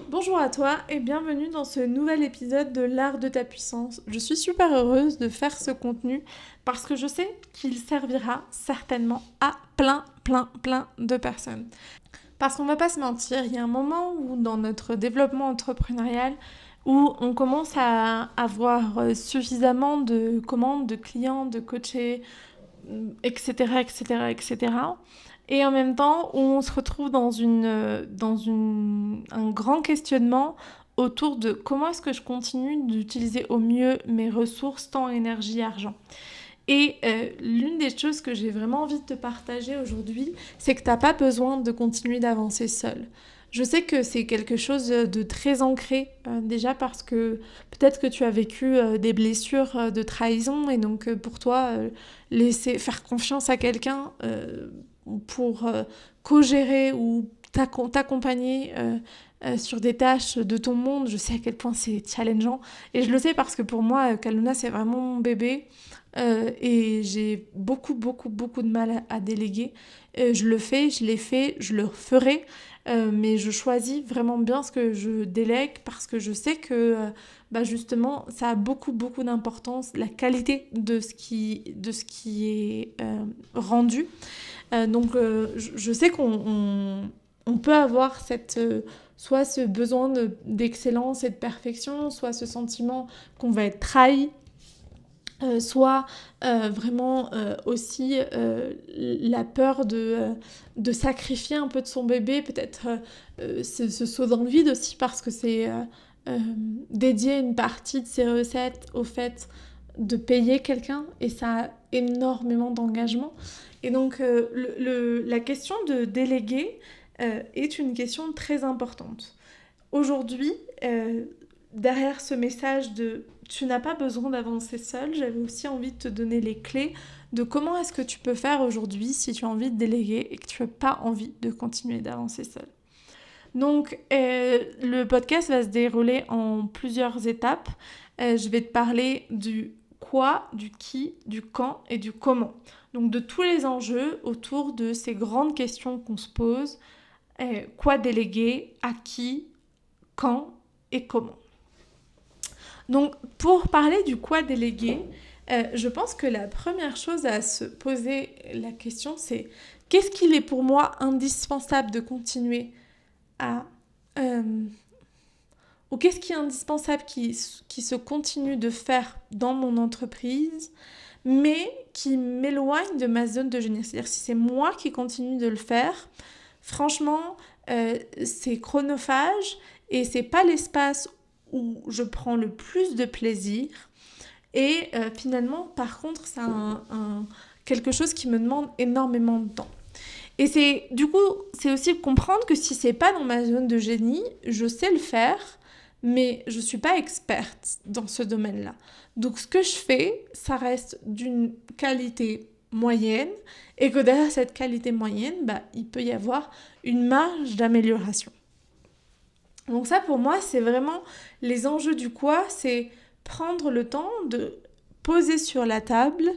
Bonjour à toi et bienvenue dans ce nouvel épisode de l'art de ta puissance. Je suis super heureuse de faire ce contenu parce que je sais qu'il servira certainement à plein de personnes. Parce qu'on va pas se mentir, il y a un moment où dans notre développement entrepreneurial où on commence à avoir suffisamment de commandes, de clients, de coachés, etc., etc., etc. Et en même temps, on se retrouve dans un grand questionnement autour de comment est-ce que je continue d'utiliser au mieux mes ressources, temps, énergie, argent. Et l'une des choses que j'ai vraiment envie de te partager aujourd'hui, c'est que tu n'as pas besoin de continuer d'avancer seul. Je sais que c'est quelque chose de très ancré, déjà parce que peut-être que tu as vécu des blessures de trahison et donc pour toi, laisser faire confiance à quelqu'un pour co-gérer ou t'accompagner sur des tâches de ton monde, je sais à quel point c'est challengeant. Et je le sais parce que pour moi, Kaluna, c'est vraiment mon bébé. Et j'ai beaucoup de mal à déléguer. Je le fais, je l'ai fait, je le ferai, mais je choisis vraiment bien ce que je délègue parce que je sais que bah justement, ça a beaucoup d'importance, la qualité de ce qui est rendu. Je sais on peut avoir soit ce besoin d'excellence et de perfection, soit ce sentiment qu'on va être trahi, soit vraiment aussi la peur de sacrifier un peu de son bébé, peut-être ce saut dans le vide aussi parce que c'est dédier une partie de ses recettes au fait de payer quelqu'un et ça a énormément d'engagement. Et donc la question de déléguer est une question très importante. Aujourd'hui, derrière ce message de tu n'as pas besoin d'avancer seul, j'avais aussi envie de te donner les clés de comment est-ce que tu peux faire aujourd'hui si tu as envie de déléguer et que tu n'as pas envie de continuer d'avancer seul. Donc, le podcast va se dérouler en plusieurs étapes. Je vais te parler du quoi, du qui, du quand et du comment. Donc, de tous les enjeux autour de ces grandes questions qu'on se pose. Quoi déléguer, à qui, quand et comment. Donc, pour parler du quoi déléguer, je pense que la première chose à se poser la question, c'est qu'est-ce qu'il est pour moi indispensable de continuer à... euh, ou qu'est-ce qui est indispensable qui se continue de faire dans mon entreprise, mais qui m'éloigne de ma zone de génie. C'est-à-dire si c'est moi qui continue de le faire, franchement, c'est chronophage et c'est pas l'espace où je prends le plus de plaisir. Et finalement, par contre, c'est quelque chose qui me demande énormément de temps. Et c'est aussi comprendre que si c'est pas dans ma zone de génie, je sais le faire, mais je suis pas experte dans ce domaine-là. Donc ce que je fais, ça reste d'une qualité moyenne, et que derrière cette qualité moyenne, bah, il peut y avoir une marge d'amélioration. Donc ça, pour moi, c'est vraiment les enjeux du quoi, c'est prendre le temps de poser sur la table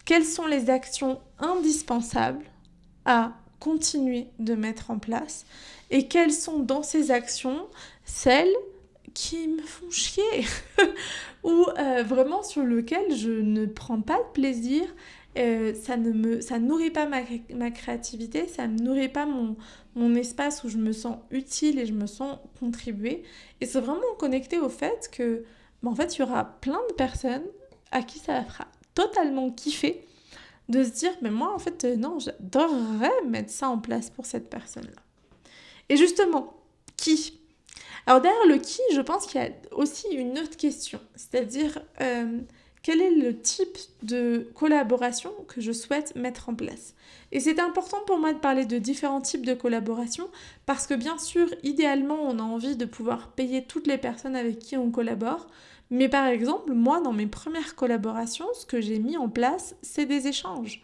quelles sont les actions indispensables à continuer de mettre en place et quelles sont dans ces actions celles qui me font chier ou vraiment sur lesquelles je ne prends pas de plaisir. Ça nourrit pas ma créativité, ça ne nourrit pas mon espace où je me sens utile et je me sens contribuer. Et c'est vraiment connecté au fait que, en fait, il y aura plein de personnes à qui ça fera totalement kiffer de se dire, mais moi, en fait, non, j'adorerais mettre ça en place pour cette personne-là. Et justement, qui? Alors derrière le qui, je pense qu'il y a aussi une autre question, c'est-à-dire quel est le type de collaboration que je souhaite mettre en place. Et c'est important pour moi de parler de différents types de collaboration parce que bien sûr, idéalement, on a envie de pouvoir payer toutes les personnes avec qui on collabore. Mais par exemple, moi, dans mes premières collaborations, ce que j'ai mis en place, c'est des échanges.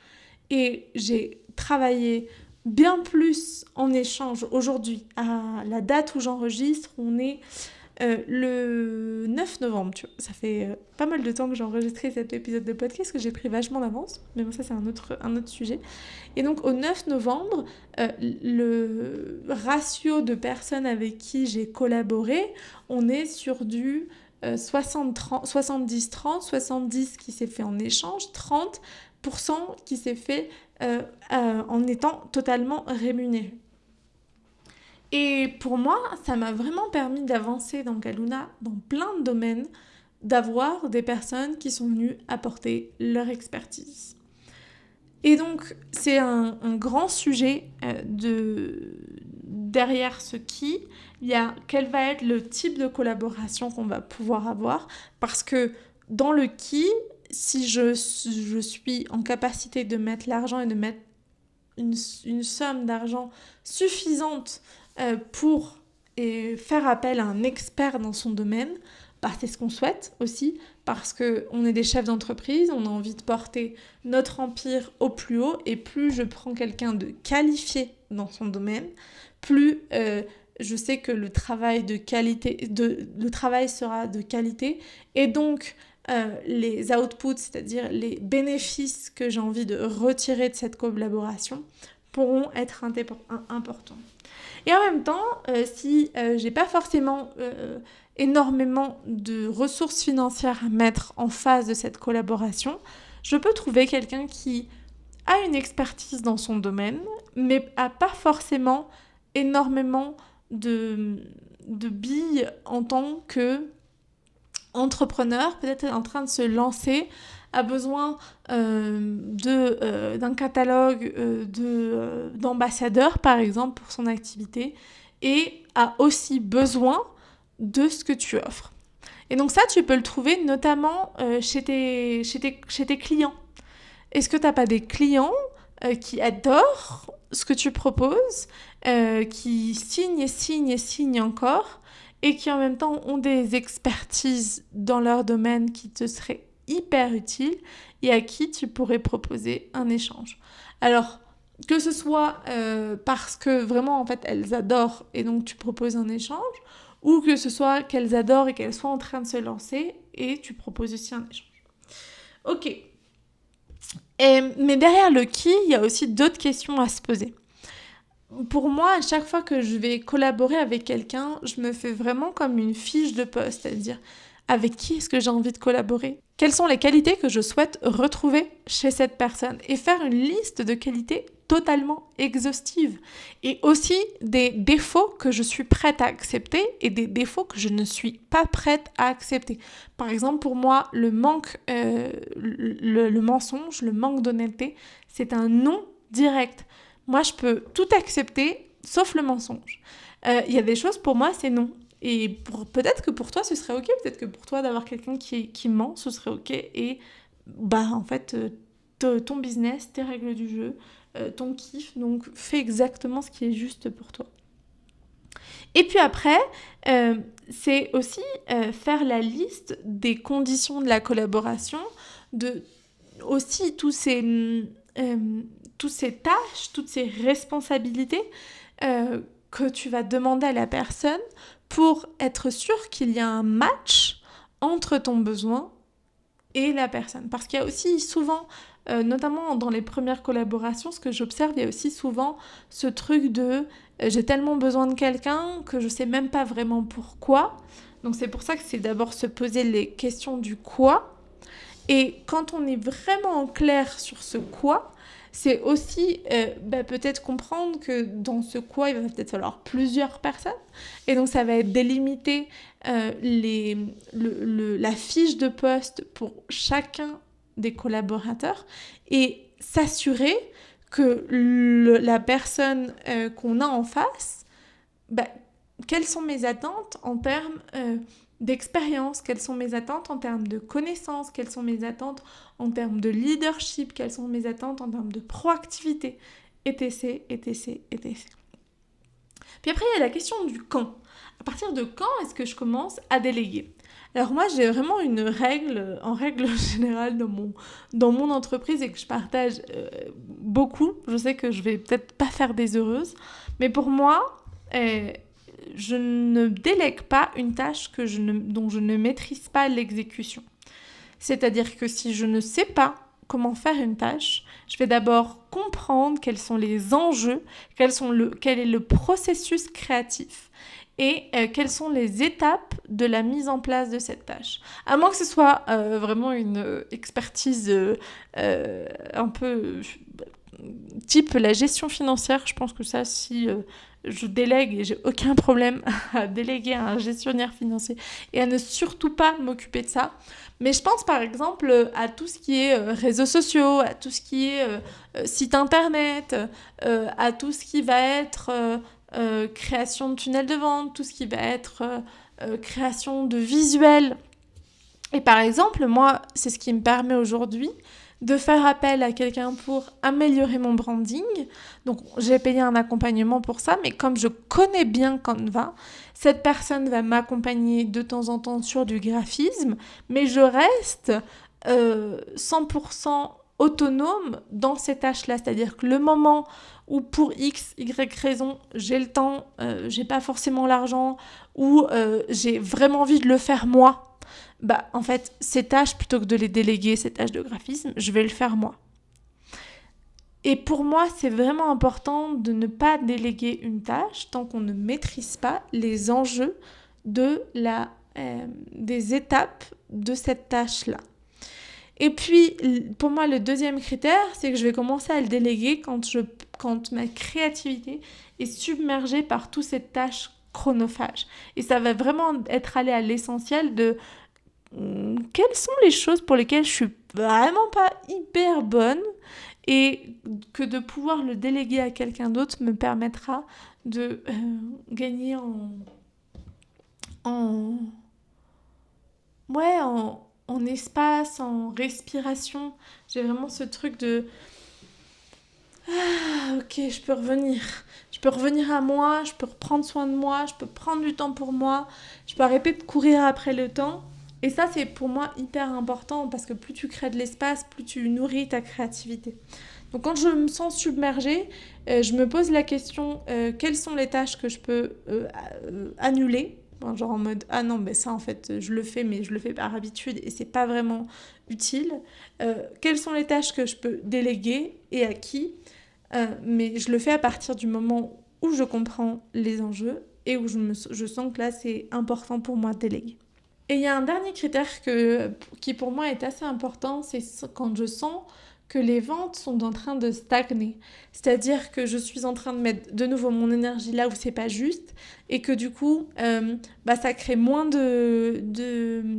Et j'ai travaillé bien plus en échange aujourd'hui. À la date où j'enregistre, on est le 9 novembre, tu vois, ça fait pas mal de temps que j'ai enregistré cet épisode de podcast, que j'ai pris vachement d'avance, mais bon, ça c'est un autre sujet. Et donc au 9 novembre, le ratio de personnes avec qui j'ai collaboré, on est sur du 70-30, 70 qui s'est fait en échange, 30% qui s'est fait en étant totalement rémunéré. Et pour moi, ça m'a vraiment permis d'avancer dans Kaluna dans plein de domaines, d'avoir des personnes qui sont venues apporter leur expertise. Et donc, c'est un grand sujet derrière ce qui, il y a quel va être le type de collaboration qu'on va pouvoir avoir, parce que dans le qui, si je suis en capacité de mettre l'argent et de mettre une somme d'argent suffisante pour faire appel à un expert dans son domaine, c'est ce qu'on souhaite aussi, parce qu'on est des chefs d'entreprise, on a envie de porter notre empire au plus haut, et plus je prends quelqu'un de qualifié dans son domaine, plus je sais que le travail sera de qualité, et donc les outputs, c'est-à-dire les bénéfices que j'ai envie de retirer de cette collaboration, pourront être importants. Et en même temps, si j'ai pas forcément énormément de ressources financières à mettre en face de cette collaboration, je peux trouver quelqu'un qui a une expertise dans son domaine, mais a pas forcément énormément de billes en tant qu'entrepreneur, peut-être en train de se lancer, a besoin d'un catalogue d'ambassadeurs, par exemple, pour son activité, et a aussi besoin de ce que tu offres. Et donc ça, tu peux le trouver notamment chez tes clients. Est-ce que tu n'as pas des clients qui adorent ce que tu proposes, qui signent encore, et qui en même temps ont des expertises dans leur domaine qui te seraient hyper utiles et à qui tu pourrais proposer un échange. Alors, que ce soit parce que vraiment, en fait, elles adorent et donc tu proposes un échange, ou que ce soit qu'elles adorent et qu'elles soient en train de se lancer et tu proposes aussi un échange. Ok. Mais derrière le qui, il y a aussi d'autres questions à se poser. Pour moi, à chaque fois que je vais collaborer avec quelqu'un, je me fais vraiment comme une fiche de poste, c'est-à-dire avec qui est-ce que j'ai envie de collaborer ? Quelles sont les qualités que je souhaite retrouver chez cette personne ? Et faire une liste de qualités totalement exhaustive. Et aussi des défauts que je suis prête à accepter et des défauts que je ne suis pas prête à accepter. Par exemple, pour moi, le mensonge, le manque d'honnêteté, c'est un non direct. Moi, je peux tout accepter, sauf le mensonge. Il y a des choses, pour moi, c'est non. Et peut-être que pour toi, ce serait OK. Peut-être que pour toi, d'avoir quelqu'un qui ment, ce serait OK. Et en fait, ton business, tes règles du jeu, ton kiff, donc fais exactement ce qui est juste pour toi. Et puis après, c'est aussi faire la liste des conditions de la collaboration, de aussi tous ces tâches, toutes ces responsabilités que tu vas demander à la personne pour être sûr qu'il y a un match entre ton besoin et la personne. Parce qu'il y a aussi souvent, notamment dans les premières collaborations, ce que j'observe, il y a aussi souvent ce truc de j'ai tellement besoin de quelqu'un que je sais même pas vraiment pourquoi. Donc c'est pour ça que c'est d'abord se poser les questions du quoi. Et quand on est vraiment en clair sur ce quoi, c'est aussi peut-être comprendre que dans ce quoi, il va peut-être falloir plusieurs personnes. Et donc, ça va être délimiter la fiche de poste pour chacun des collaborateurs et s'assurer que la personne qu'on a en face, quelles sont mes attentes en termes d'expérience, quelles sont mes attentes en termes de connaissances, quelles sont mes attentes en termes de leadership, quelles sont mes attentes en termes de proactivité, etc. Puis après, il y a la question du quand. À partir de quand est-ce que je commence à déléguer ? Alors moi, j'ai vraiment une règle, en règle générale, dans mon entreprise et que je partage beaucoup. Je sais que je vais peut-être pas faire des heureuses, mais pour moi, je ne délègue pas une tâche dont je ne maîtrise pas l'exécution. C'est-à-dire que si je ne sais pas comment faire une tâche, je vais d'abord comprendre quels sont les enjeux, quel est le processus créatif et quelles sont les étapes de la mise en place de cette tâche. À moins que ce soit vraiment une expertise un peu type la gestion financière, je pense que ça, si je délègue, et j'ai aucun problème à déléguer à un gestionnaire financier et à ne surtout pas m'occuper de ça. Mais je pense par exemple à tout ce qui est réseaux sociaux, à tout ce qui est site internet, à tout ce qui va être création de tunnels de vente, tout ce qui va être création de visuels. Et par exemple, moi, c'est ce qui me permet aujourd'hui de faire appel à quelqu'un pour améliorer mon branding. Donc, j'ai payé un accompagnement pour ça, mais comme je connais bien Canva, cette personne va m'accompagner de temps en temps sur du graphisme, mais je reste 100% autonome dans ces tâches-là. C'est-à-dire que le moment où pour X, Y raison, j'ai le temps, j'ai pas forcément l'argent, ou j'ai vraiment envie de le faire moi, en fait, ces tâches, plutôt que de les déléguer, ces tâches de graphisme, je vais le faire moi. Et pour moi, c'est vraiment important de ne pas déléguer une tâche tant qu'on ne maîtrise pas les enjeux des étapes de cette tâche-là. Et puis, pour moi, le deuxième critère, c'est que je vais commencer à le déléguer quand ma créativité est submergée par toutes ces tâches chronophages. Et ça va vraiment être aller à l'essentiel de quelles sont les choses pour lesquelles je suis vraiment pas hyper bonne, et que de pouvoir le déléguer à quelqu'un d'autre me permettra de gagner en espace, en respiration. J'ai vraiment ce truc de ok, je peux revenir à moi, je peux reprendre soin de moi, je peux prendre du temps pour moi, je peux arrêter de courir après le temps. Et ça, c'est pour moi hyper important, parce que plus tu crées de l'espace, plus tu nourris ta créativité. Donc quand je me sens submergée, je me pose la question, quelles sont les tâches que je peux annuler ? Genre en mode, ah non, mais ça en fait, je le fais, mais je le fais par habitude et c'est pas vraiment utile. Quelles sont les tâches que je peux déléguer et à qui ? Mais je le fais à partir du moment où je comprends les enjeux et où je sens que là, c'est important pour moi de déléguer. Et il y a un dernier critère qui pour moi est assez important, c'est quand je sens que les ventes sont en train de stagner. C'est-à-dire que je suis en train de mettre de nouveau mon énergie là où c'est pas juste, et que du coup, ça crée moins de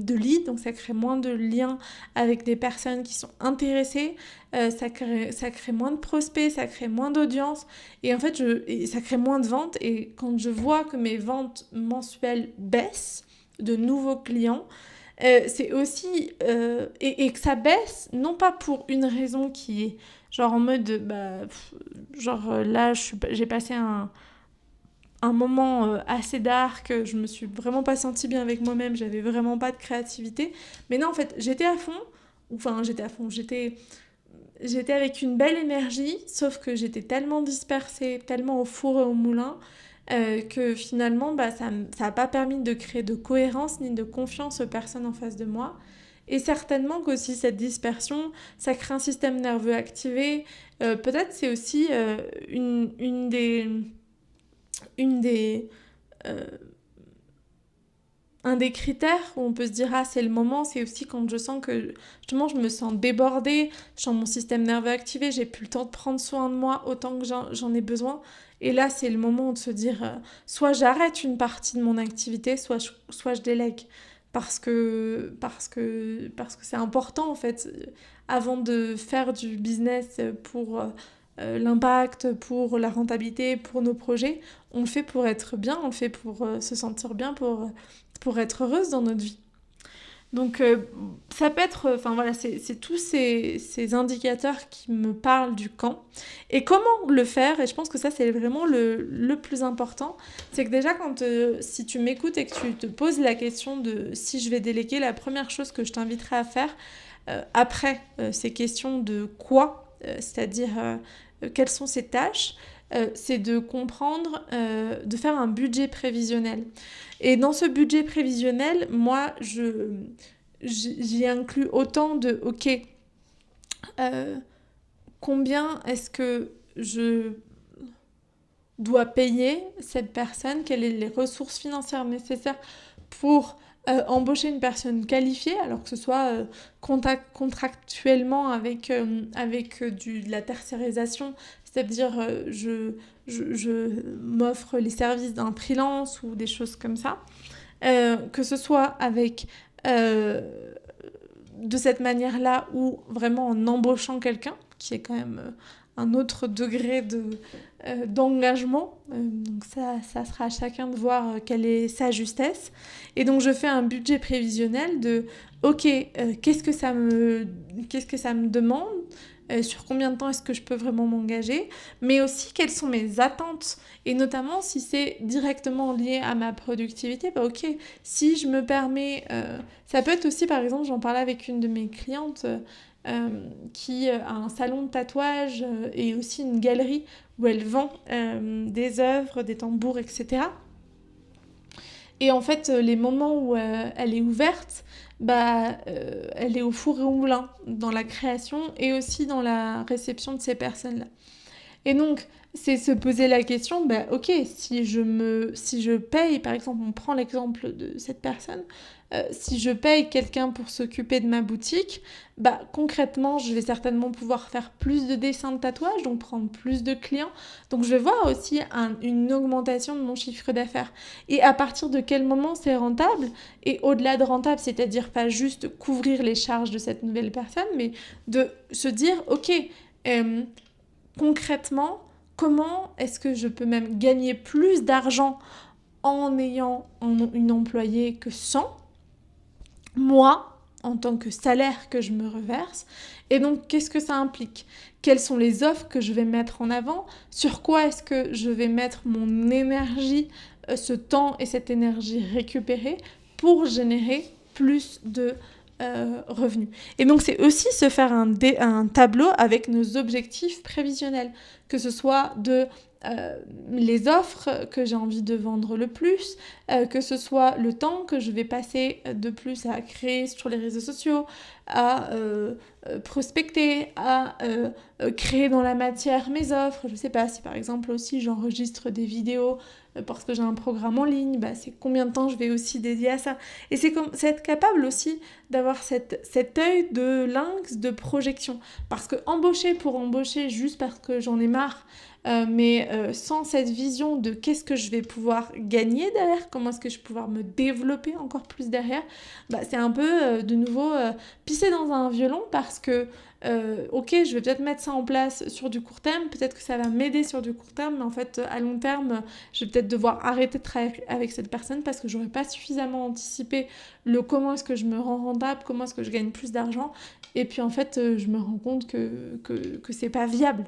leads, donc ça crée moins de liens avec des personnes qui sont intéressées, ça crée moins de prospects, ça crée moins d'audience, et en fait, ça crée moins de ventes. Et quand je vois que mes ventes mensuelles baissent, de nouveaux clients, c'est aussi et que ça baisse, non pas pour une raison qui est genre en mode là j'ai passé un moment assez dark, je me suis vraiment pas sentie bien avec moi-même, j'avais vraiment pas de créativité, mais non, en fait j'étais à fond, j'étais avec une belle énergie, sauf que j'étais tellement dispersée, tellement au four et au moulin, que finalement, ça n'a pas permis de créer de cohérence ni de confiance aux personnes en face de moi. Et certainement qu'aussi cette dispersion, ça crée un système nerveux activé. Peut-être c'est aussi un des critères où on peut se dire c'est le moment, c'est aussi quand je sens que justement je me sens débordée, je sens mon système nerveux activé, j'ai plus le temps de prendre soin de moi autant que j'en ai besoin. Et là, c'est le moment de se dire soit j'arrête une partie de mon activité, soit je délègue. Parce que c'est important en fait. Avant de faire du business pour l'impact, pour la rentabilité, pour nos projets, on le fait pour être bien, on le fait pour se sentir bien, pour être heureuse dans notre vie. Donc ça peut être, c'est tous ces indicateurs qui me parlent du quand. Et comment le faire ? Et je pense que ça c'est vraiment le plus important. C'est que déjà si tu m'écoutes et que tu te poses la question de si je vais déléguer, la première chose que je t'inviterai à faire après ces questions de quoi, c'est-à-dire quelles sont ces tâches, c'est de comprendre, de faire un budget prévisionnel. Et dans ce budget prévisionnel, moi, j'y inclus autant de, ok, combien est-ce que je dois payer cette personne, quelles sont les ressources financières nécessaires pour embaucher une personne qualifiée, alors que ce soit contractuellement avec de la tertiarisation, c'est-à-dire je m'offre les services d'un freelance ou des choses comme ça, que ce soit avec de cette manière-là ou vraiment en embauchant quelqu'un, qui est quand même un autre degré d'engagement. Donc ça sera à chacun de voir quelle est sa justesse. Et donc je fais un budget prévisionnel de ok, qu'est-ce que ça me demande, sur combien de temps est-ce que je peux vraiment m'engager, mais aussi quelles sont mes attentes, et notamment si c'est directement lié à ma productivité, bah ok, si je me permets, ça peut être aussi par exemple, j'en parlais avec une de mes clientes qui a un salon de tatouage et aussi une galerie où elle vend des œuvres, des tambours, etc. Et en fait, les moments où elle est ouverte, elle est au four et au moulin dans la création et aussi dans la réception de ces personnes-là. Et donc, c'est se poser la question, ok, si je paye, par exemple, on prend l'exemple de cette personne, si je paye quelqu'un pour s'occuper de ma boutique, concrètement, je vais certainement pouvoir faire plus de dessins de tatouage, donc prendre plus de clients. Donc, je vais voir aussi une augmentation de mon chiffre d'affaires. Et à partir de quel moment c'est rentable ? Et au-delà de rentable, c'est-à-dire pas juste couvrir les charges de cette nouvelle personne, mais de se dire, ok, concrètement, comment est-ce que je peux même gagner plus d'argent en ayant une employée que sans, moi, en tant que salaire que je me reverse. Et donc, qu'est-ce que ça implique ? Quelles sont les offres que je vais mettre en avant ? Sur quoi est-ce que je vais mettre mon énergie, ce temps et cette énergie récupérée pour générer plus de revenus. Et donc, c'est aussi se faire un tableau avec nos objectifs prévisionnels, que ce soit de les offres que j'ai envie de vendre le plus, que ce soit le temps que je vais passer de plus à créer sur les réseaux sociaux, à prospecter, à créer dans la matière mes offres. Je sais pas, si par exemple aussi j'enregistre des vidéos parce que j'ai un programme en ligne, c'est combien de temps je vais aussi dédier à ça. Et c'est être capable aussi d'avoir cet œil de lynx de projection. Parce que embaucher pour embaucher juste parce que j'en ai marre, mais sans cette vision de qu'est-ce que je vais pouvoir gagner derrière, comment est-ce que je vais pouvoir me développer encore plus derrière, c'est un peu de nouveau pisser dans un violon parce que ok, je vais peut-être mettre ça en place sur du court terme, peut-être que ça va m'aider sur du court terme, mais en fait à long terme je vais peut-être devoir arrêter de travailler avec cette personne parce que j'aurais pas suffisamment anticipé le comment est-ce que je me rends rentable, comment est-ce que je gagne plus d'argent, et puis en fait je me rends compte que c'est pas viable.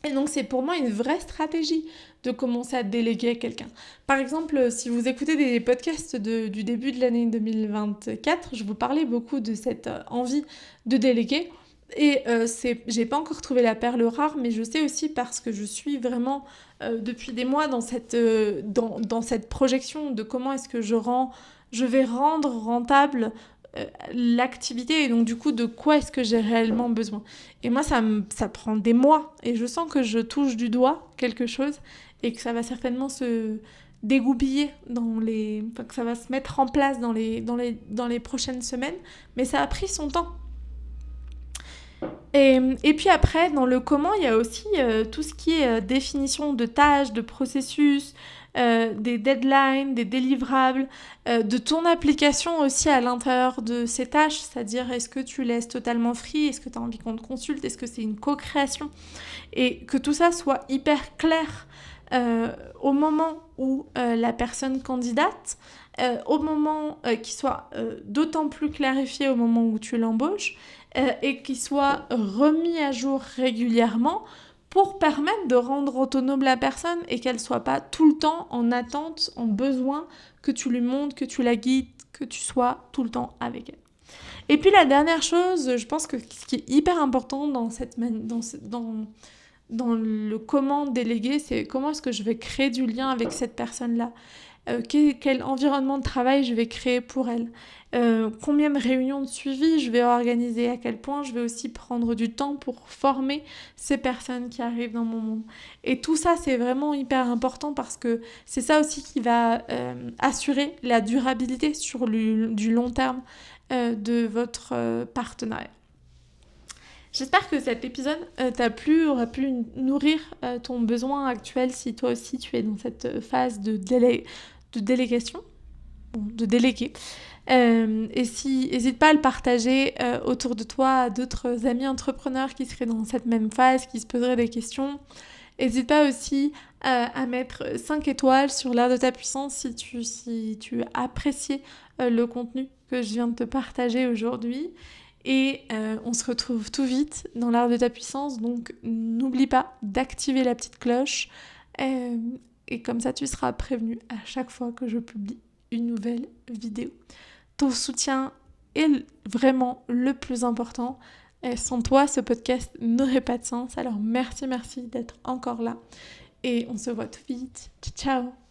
Et donc, c'est pour moi une vraie stratégie de commencer à déléguer à quelqu'un. Par exemple, si vous écoutez des podcasts du début de l'année 2024, je vous parlais beaucoup de cette envie de déléguer. Et j'ai pas encore trouvé la perle rare, mais je sais aussi parce que je suis vraiment depuis des mois dans cette projection de comment est-ce que je vais rendre rentable l'activité, et donc du coup de quoi est-ce que j'ai réellement besoin. Et moi ça prend des mois et je sens que je touche du doigt quelque chose et que ça va certainement se dégoupiller que ça va se mettre en place dans les prochaines semaines, mais ça a pris son temps. Et puis après, dans le comment, il y a aussi tout ce qui est définition de tâches, de processus, des deadlines, des délivrables, de ton application aussi à l'intérieur de ces tâches, c'est-à-dire est-ce que tu laisses totalement free, est-ce que tu as envie qu'on te consulte, est-ce que c'est une co-création, et que tout ça soit hyper clair au moment où la personne candidate, au moment qu'il soit d'autant plus clarifié au moment où tu l'embauches, et qu'il soit remis à jour régulièrement pour permettre de rendre autonome la personne et qu'elle ne soit pas tout le temps en attente, en besoin que tu lui montres, que tu la guides, que tu sois tout le temps avec elle. Et puis la dernière chose, je pense que ce qui est hyper important dans dans le comment déléguer, c'est comment est-ce que je vais créer du lien avec cette personne-là. Quel environnement de travail je vais créer pour elle, combien de réunions de suivi je vais organiser, à quel point je vais aussi prendre du temps pour former ces personnes qui arrivent dans mon monde. Et tout ça, c'est vraiment hyper important parce que c'est ça aussi qui va assurer la durabilité sur du long terme de votre partenariat. J'espère que cet épisode t'a plu, aura pu nourrir ton besoin actuel si toi aussi tu es dans cette phase de délégation, de déléguer. Et si, n'hésite pas à le partager autour de toi à d'autres amis entrepreneurs qui seraient dans cette même phase, qui se poseraient des questions. N'hésite pas aussi à mettre 5 étoiles sur l'art de ta puissance si tu as apprécié le contenu que je viens de te partager aujourd'hui. Et on se retrouve tout vite dans l'art de ta puissance, donc n'oublie pas d'activer la petite cloche et comme ça tu seras prévenu à chaque fois que je publie une nouvelle vidéo. Ton soutien est vraiment le plus important. Et sans toi, ce podcast n'aurait pas de sens. Alors merci d'être encore là. Et on se voit tout vite. Ciao.